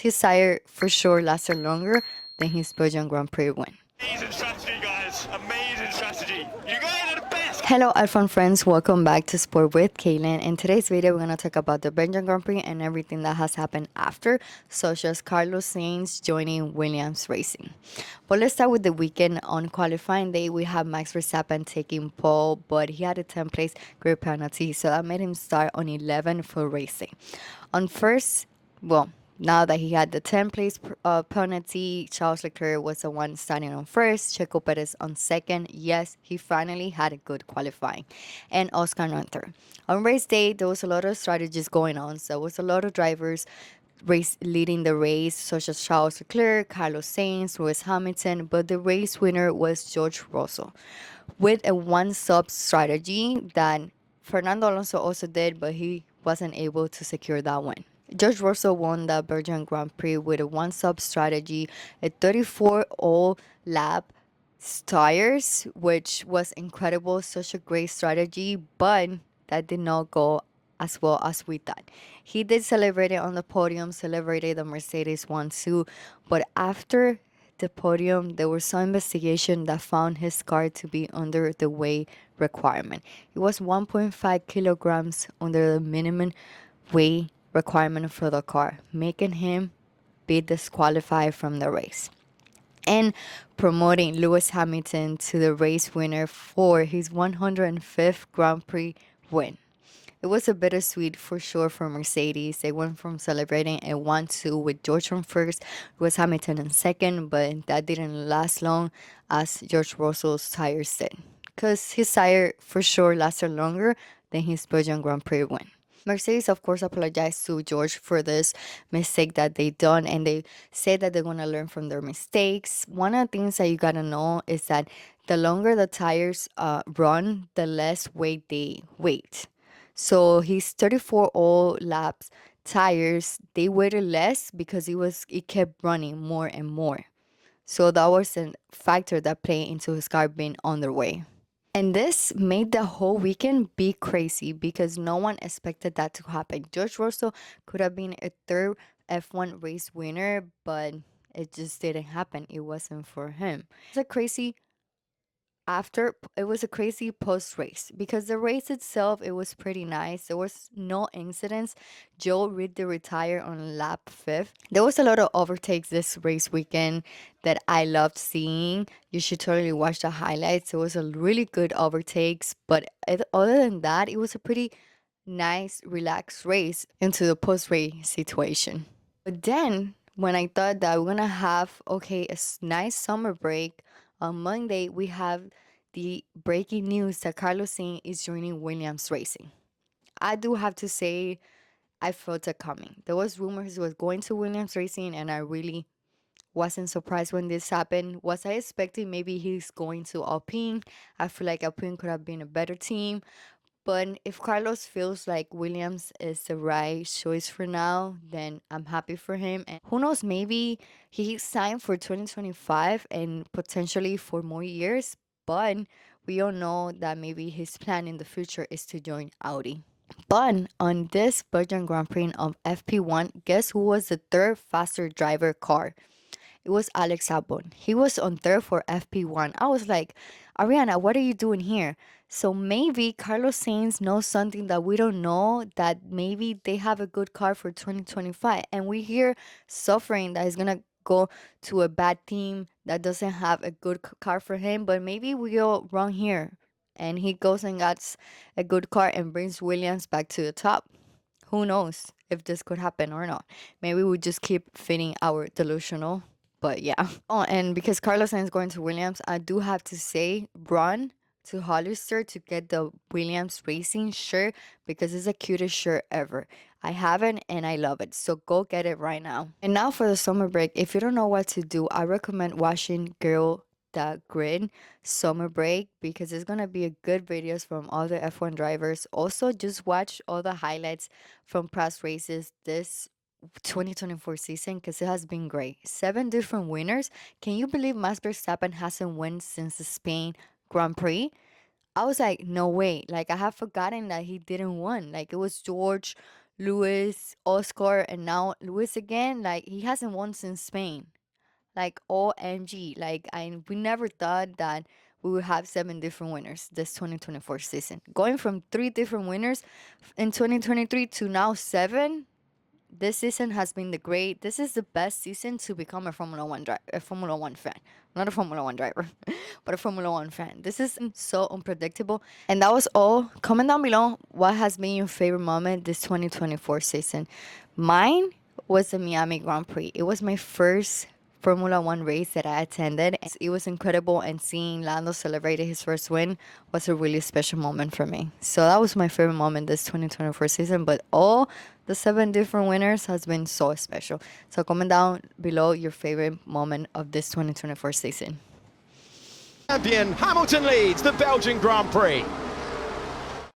His sire for sure lasted longer than his Belgian Grand Prix win. Amazing strategy, guys. Amazing strategy. You guys are the best. Hello F1 friends, welcome back to Sport with Kaylin. In today's video, we're going to talk about the Belgian Grand Prix and everything that has happened after, such as Carlos Sainz joining Williams Racing. But let's start with the weekend. On qualifying day, we have Max Verstappen taking pole, but he had a 10th place grid penalty, so that made him start on 11 for racing. On first, well, now that he had the 10th place penalty, Charles Leclerc was the one starting on first, Checo Perez on second. Yes, he finally had a good qualifying. And Oscar on third. On race day, there was a lot of strategies going on. So there was a lot of drivers leading the race, such as Charles Leclerc, Carlos Sainz, Lewis Hamilton, but the race winner was George Russell with a one-sub strategy that Fernando Alonso also did, but he wasn't able to secure that win. George Russell won the Belgian Grand Prix with a one-sub strategy, a 34 all lap tires, which was incredible, such a great strategy, but that did not go as well as we thought. He did celebrate it on the podium, celebrated the Mercedes 1-2, but after the podium, there was some investigation that found his car to be under the weight requirement. It was 1.5 kilograms under the minimum weight requirement for the car, making him be disqualified from the race and promoting Lewis Hamilton to the race winner for his 105th Grand Prix win. It was a bittersweet for sure for Mercedes. They went from celebrating a 1-2 with George on first, Lewis Hamilton in second, but that didn't last long as George Russell's tires did, because his tire for sure lasted longer than his Belgian Grand Prix win. Mercedes, of course, apologized to George for this mistake that they done, and they said that they're going to learn from their mistakes. One of the things that you got to know is that the longer the tires run, the less weight they weight. So his 34 all laps tires, they weighted less because it kept running more and more. So that was a factor that played into his car being on their way. And this made the whole weekend be crazy because no one expected that to happen. George Russell could have been a third F1 race winner, but it just didn't happen. It wasn't for him. It was a crazy post race because the race itself, it was pretty nice. There was no incidents. Joe Reed did retire on lap 5th. There was a lot of overtakes this race weekend that I loved seeing. You should totally watch the highlights. It was a really good overtakes, but other than that, it was a pretty nice relaxed race into the post race situation. But then when I thought that we're gonna have nice summer break, on Monday we have the breaking news that Carlos Sainz is joining Williams Racing. I do have to say I felt it coming. There was rumors he was going to Williams Racing, and I really wasn't surprised when this happened. Was I expecting maybe he's going to Alpine? I feel like Alpine could have been a better team. But if Carlos feels like Williams is the right choice for now, then I'm happy for him. And who knows, maybe he signed for 2025 and potentially for more years. But we all know that maybe his plan in the future is to join Audi. But on this Belgian Grand Prix of FP1, guess who was the third faster driver car? It was Alex Albon. He was on third for FP1. I was like, Ariana, what are you doing here? So maybe Carlos Sainz knows something that we don't know, that maybe they have a good car for 2025. And we hear suffering that he's going to go to a bad team that doesn't have a good car for him. But maybe we go wrong here. And he goes and gets a good car and brings Williams back to the top. Who knows if this could happen or not? Maybe we just keep feeding our delusional. But yeah. Oh, and because Carlos Sainz is going to Williams, I do have to say, run to Hollister to get the Williams Racing shirt because it's the cutest shirt ever. I have it and I love it. So go get it right now. And now for the summer break, if you don't know what to do, I recommend watching Girl the Grid summer break because it's gonna be a good videos from all the F1 drivers. Also, just watch all the highlights from past races this 2024 season because it has been great. 7 different winners. Can you believe Max Verstappen hasn't won since the Spain Grand Prix? I was like, no way. Like, I have forgotten that he didn't win. Like, it was George, Lewis, Oscar, and now Lewis again. Like, he hasn't won since Spain. Like, OMG. Like, we never thought that we would have 7 different winners this 2024 season. Going from 3 different winners in 2023 to now 7, this season has been the great. This is the best season to become a Formula One driver, a Formula One fan, not a Formula One driver, but a Formula One fan. This is so unpredictable. And that was all. Comment down below what has been your favorite moment this 2024 season. Mine was the Miami Grand Prix. It was my first Formula One race that I attended. It was incredible, and seeing Lando celebrated his first win was a really special moment for me. So that was my favorite moment this 2024 season. But all the 7 different winners has been so special. So comment down below your favorite moment of this 2024 season. Champion Hamilton leads the Belgian Grand Prix.